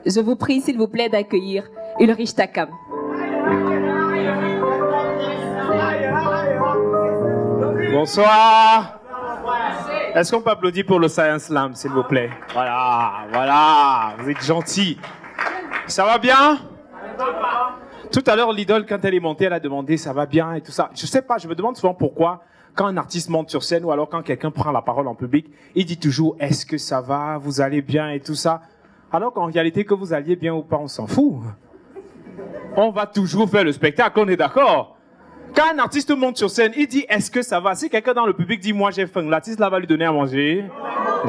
Je vous prie, s'il vous plaît, d'accueillir Ulrich Takam. Bonsoir. Est-ce qu'on peut applaudir pour le Science Slam, s'il vous plaît? Voilà, voilà, vous êtes gentils. Ça va bien? Tout à l'heure, l'idole, quand elle est montée, elle a demandé ça va bien et tout ça. Je sais pas, je me demande souvent pourquoi, quand un artiste monte sur scène ou alors quand quelqu'un prend la parole en public, il dit toujours est-ce que ça va, vous allez bien et tout ça. Alors qu'en réalité, que vous alliez bien ou pas, on s'en fout. On va toujours faire le spectacle, on est d'accord? Quand un artiste monte sur scène, il dit est-ce que ça va? Si quelqu'un dans le public dit moi j'ai faim, l'artiste là va lui donner à manger?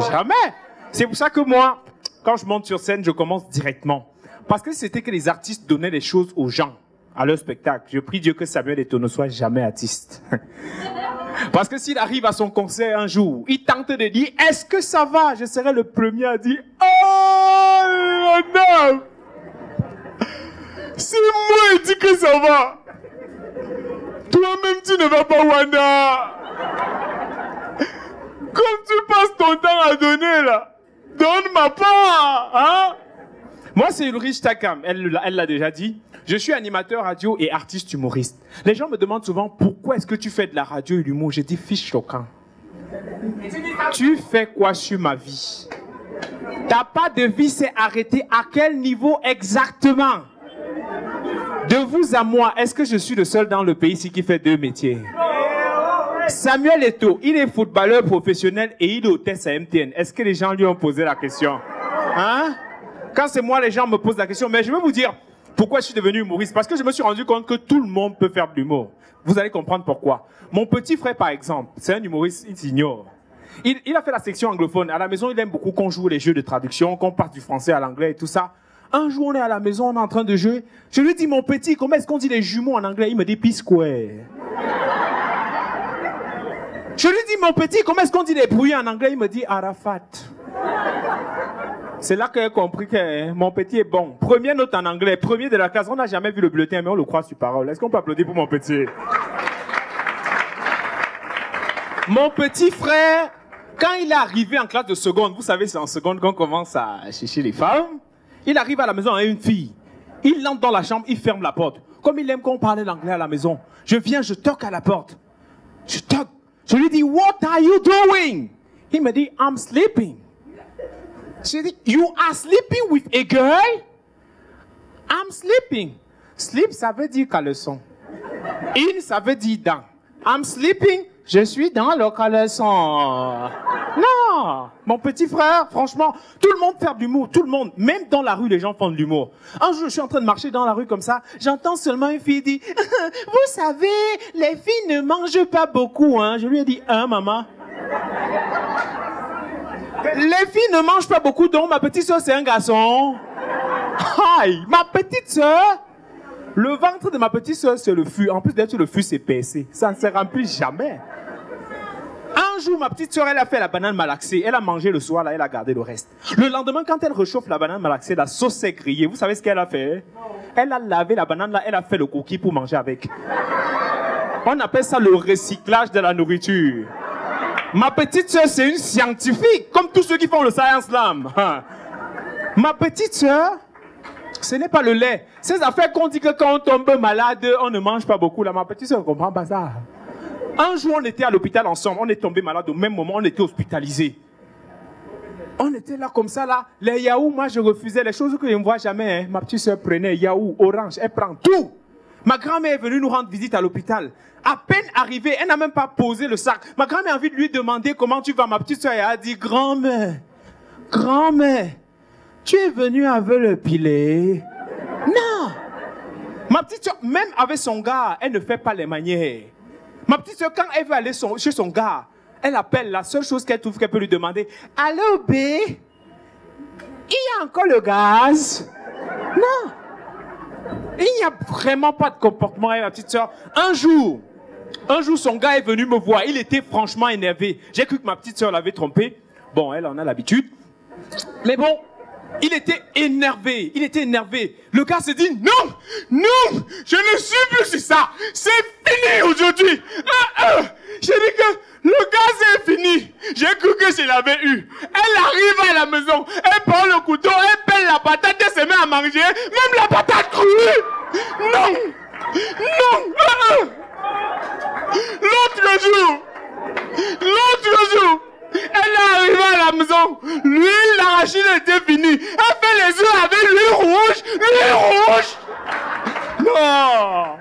Jamais. C'est pour ça que moi, quand je monte sur scène, je commence directement. Parce que c'était que les artistes donnaient les choses aux gens, à leur spectacle. Je prie Dieu que Samuel Eto'o ne soit jamais artiste. Parce que s'il arrive à son concert un jour, il tente de dire « Est-ce que ça va ?» Je serai le premier à dire « Oh non, c'est moi qui dis que ça va. Toi-même tu ne vas pas, Wanda. Comme tu passes ton temps à donner là, donne ma part, hein? » Moi, c'est Ulrich Takam. Elle l'a déjà dit. Je suis animateur radio et artiste humoriste. Les gens me demandent souvent pourquoi est-ce que tu fais de la radio et de l'humour. J'ai dit fiche choquant. Tu fais quoi sur ma vie? T'as pas de vie, c'est arrêté. À quel niveau exactement? De vous à moi, est-ce que je suis le seul dans le pays ici qui fait deux métiers? Samuel Eto'o, il est footballeur professionnel et il est hôtesse à MTN. Est-ce que les gens lui ont posé la question? Hein? Quand c'est moi, les gens me posent la question. Mais je vais vous dire pourquoi je suis devenu humoriste. Parce que je me suis rendu compte que tout le monde peut faire de l'humour. Vous allez comprendre pourquoi. Mon petit frère, par exemple, c'est un humoriste, il s'ignore. Il a fait la section anglophone. À la maison, il aime beaucoup qu'on joue les jeux de traduction, qu'on passe du français à l'anglais et tout ça. Un jour, on est à la maison, on est en train de jouer. Je lui dis, mon petit, comment est-ce qu'on dit les jumeaux en anglais? Il me dit P-square. Je lui dis, mon petit, comment est-ce qu'on dit les brouillons en anglais? Il me dit Arafat. C'est là que j'ai compris que mon petit est bon. Première note en anglais, premier de la classe. On n'a jamais vu le bulletin, mais on le croit sur parole. Est-ce qu'on peut applaudir pour mon petit? Mon petit frère, quand il est arrivé en classe de seconde, vous savez, c'est en seconde qu'on commence à chercher les femmes. Il arrive à la maison avec une fille. Il entre dans la chambre, il ferme la porte. Comme il aime qu'on parle l'anglais à la maison. Je viens, je toque à la porte. Je toque. Je lui dis, what are you doing? Il me dit, I'm sleeping. Je dis, you are sleeping with a girl? I'm sleeping. Sleep, ça veut dire caleçon. In, ça veut dire dans. I'm sleeping, je suis dans le caleçon. Non, mon petit frère, franchement, tout le monde fait de l'humour, tout le monde. Même dans la rue, les gens font de l'humour. Un jour, je suis en train de marcher dans la rue comme ça, j'entends seulement une fille dire, vous savez, les filles ne mangent pas beaucoup, hein. Je lui ai dit, hein, maman? Les filles ne mangent pas beaucoup, donc ma petite soeur, c'est un garçon. Aïe, ma petite soeur, le ventre de ma petite soeur, c'est le fût. En plus d'être le fût, c'est percé. Ça ne se remplit jamais. Un jour, ma petite soeur, elle a fait la banane malaxée. Elle a mangé le soir, là, elle a gardé le reste. Le lendemain, quand elle réchauffe la banane malaxée, la sauce s'est grillée. Vous savez ce qu'elle a fait? Elle a lavé la banane, là, elle a fait le cookie pour manger avec. On appelle ça le recyclage de la nourriture. Ma petite soeur, c'est une scientifique, comme tous ceux qui font le Science Slam. Ma petite soeur, ce n'est pas le lait. Ces affaires qu'on dit que quand on tombe malade, on ne mange pas beaucoup. Là, ma petite soeur ne comprend pas ça. Un jour, on était à l'hôpital ensemble. On est tombé malade au même moment, on était hospitalisés. On était là comme ça, là. Les yaourts, moi, je refusais les choses que je ne vois jamais. Hein. Ma petite soeur prenait yaourt, orange, elle prend tout. Ma grand-mère est venue nous rendre visite à l'hôpital. À peine arrivée, elle n'a même pas posé le sac. Ma grand-mère a envie de lui demander comment tu vas. Ma petite soeur a dit, grand-mère, tu es venue avec le pilet? Non. Ma petite soeur, même avec son gars, elle ne fait pas les manières. Ma petite soeur, quand elle veut aller chez son gars, elle appelle, la seule chose qu'elle trouve qu'elle peut lui demander, allô, B, il y a encore le gaz? Non. Il n'y a vraiment pas de comportement avec ma petite soeur. Un jour, son gars est venu me voir. Il était franchement énervé. J'ai cru que ma petite soeur l'avait trompé. Bon, elle en a l'habitude. Mais bon, Il était énervé, Le gars se dit, non, je ne suis plus sur ça. C'est fini aujourd'hui. J'ai dit que le gaz est fini. J'ai cru que je l'avais eu. Elle arrive à la maison, elle prend le couteau, elle pèle la patate, elle se met à manger, même la patate crue. Non. L'autre jour, elle est arrivée à la maison, l'huile d'arachide était finie. Elle fait les œufs avec l'huile rouge. Non.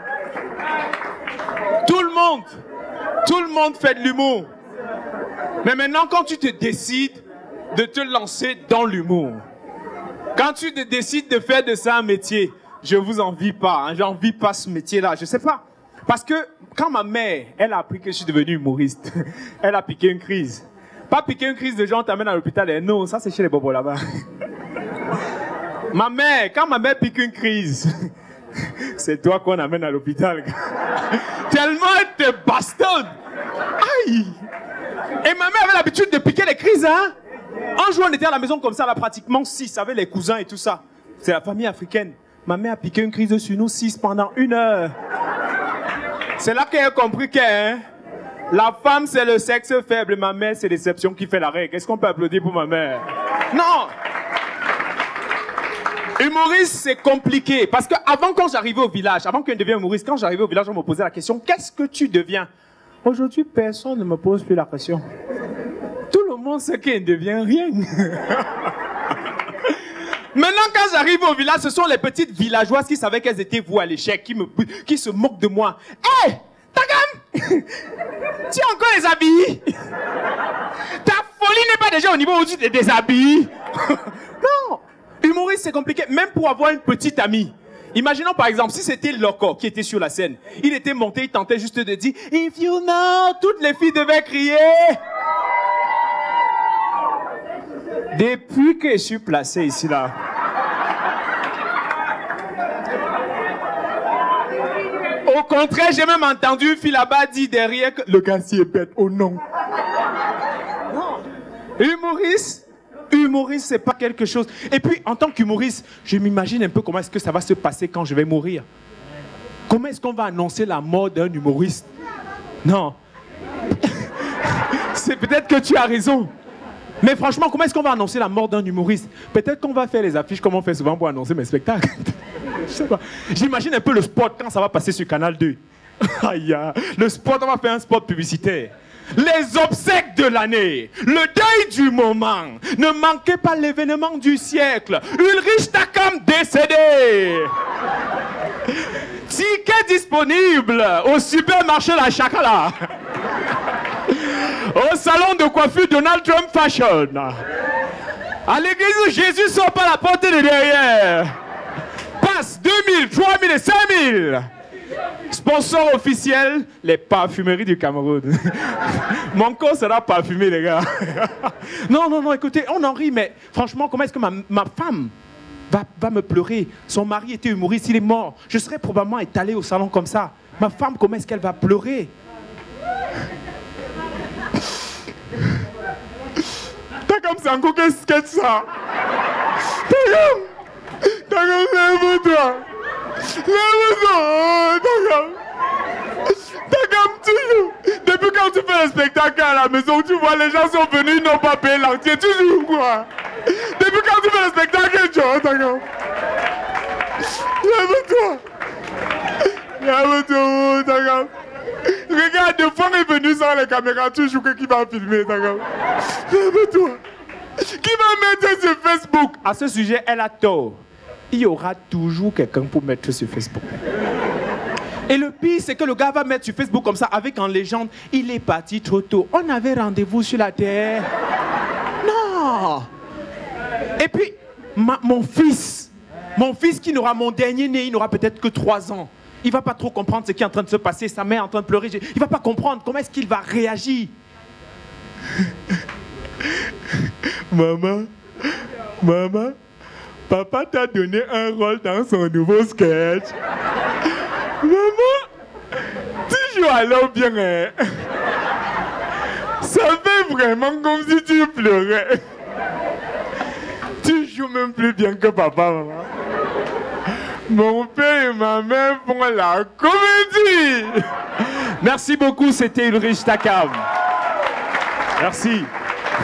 Tout le monde fait de l'humour. Mais maintenant, quand tu te décides de te lancer dans l'humour, quand tu te décides de faire de ça un métier, je vous envie pas, hein, j'envie pas ce métier-là, je sais pas. Parce que quand ma mère, elle a appris que je suis devenu humoriste, elle a piqué une crise. Pas piquer une crise de gens t'amènent à l'hôpital et non, ça c'est chez les bobos là-bas. Quand ma mère pique une crise, c'est toi qu'on amène à l'hôpital. Tellement elle te bastonne. Aïe. Et ma mère avait l'habitude de piquer les crises, hein. Un jour on était à la maison comme ça, là pratiquement 6, avec les cousins et tout ça. C'est la famille africaine. Ma mère a piqué une crise sur nous 6 pendant 1 heure. C'est là qu'elle a compris que la femme, c'est le sexe faible. Ma mère, c'est l'exception qui fait la règle. Est-ce qu'on peut applaudir pour ma mère? Non! Humoriste, c'est compliqué. Parce que quand j'arrivais au village, avant qu'on devienne humoriste, quand j'arrivais au village, on me posait la question, qu'est-ce que tu deviens? Aujourd'hui, personne ne me pose plus la question. Tout le monde sait qu'il ne devient rien. Maintenant, quand j'arrive au village, ce sont les petites villageoises qui savaient qu'elles étaient vouées à l'échec, qui se moquent de moi. Hé! Hey, Tagam! Tu es encore déshabillé? Ta folie n'est pas déjà au niveau où tu te déshabilles. Non! Humoriste, c'est compliqué. Même pour avoir une petite amie. Imaginons par exemple, si c'était Loco qui était sur la scène. Il était monté, il tentait juste de dire « If you know », toutes les filles devaient crier. Depuis que je suis placé ici, là. Au contraire, j'ai même entendu une fille là-bas dire derrière que le gars s'y est bête. Oh non. Humoriste, c'est pas quelque chose. Et puis, en tant qu'humoriste, je m'imagine un peu comment est-ce que ça va se passer quand je vais mourir. Comment est-ce qu'on va annoncer la mort d'un humoriste? Non. C'est peut-être que tu as raison. Mais franchement, comment est-ce qu'on va annoncer la mort d'un humoriste? Peut-être qu'on va faire les affiches comme on fait souvent pour annoncer mes spectacles. Je sais pas. J'imagine un peu le spot quand ça va passer sur Canal 2. Aïe, le spot, on va faire un spot publicitaire. Les obsèques de l'année, le deuil du moment. Ne manquez pas l'événement du siècle. Ulrich Takam décédé. Ticket disponible au supermarché La Chakala. Au salon de coiffure Donald Trump Fashion. À l'église, Jésus sort par la porte de derrière. Passe 2000, 3000 et 5000. Sponsor officiel, les parfumeries du Cameroun. Mon corps sera parfumé, les gars. Non, écoutez, on en rit, mais franchement, comment est-ce que ma femme va me pleurer? Son mari était humoriste, il est mort. Je serais probablement étalé au salon comme ça. Ma femme, comment est-ce qu'elle va pleurer? T'as comme c'est encore qu'un sketch, ça. T'as comme lève-toi. Lève-toi. T'as comme toujours. Depuis quand tu fais un spectacle à la maison, tu vois les gens sont venus, ils n'ont pas payé l'entier. Tu joues quoi? Depuis quand tu fais le spectacle, tu vois, t'as comme. Lève-toi. Lève-toi, t'as comme. Regarde, deux fois est venu sans les caméras, tu joues que qui va filmer, t'as comme. Lève-toi. Qui va mettre sur Facebook? À ce sujet, elle a tort. Il y aura toujours quelqu'un pour mettre sur Facebook. Et le pire, c'est que le gars va mettre sur Facebook comme ça, avec en légende, il est parti trop tôt. On avait rendez-vous sur la terre. Non. Et puis, mon fils qui n'aura mon dernier né, il n'aura peut-être que 3 ans. Il ne va pas trop comprendre ce qui est en train de se passer. Sa mère est en train de pleurer. Il ne va pas comprendre comment est-ce qu'il va réagir. Maman, papa t'a donné un rôle dans son nouveau sketch. Maman, tu joues alors bien, hein? Ça fait vraiment comme si tu pleurais. Tu joues, mais même plus bien que papa, maman. Mon père et ma mère font la comédie. Merci beaucoup, c'était Ulrich Takam. Merci.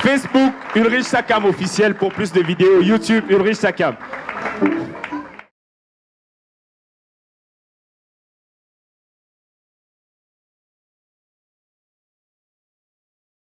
Facebook, Ulrich Takam officiel pour plus de vidéos. YouTube, Ulrich Takam.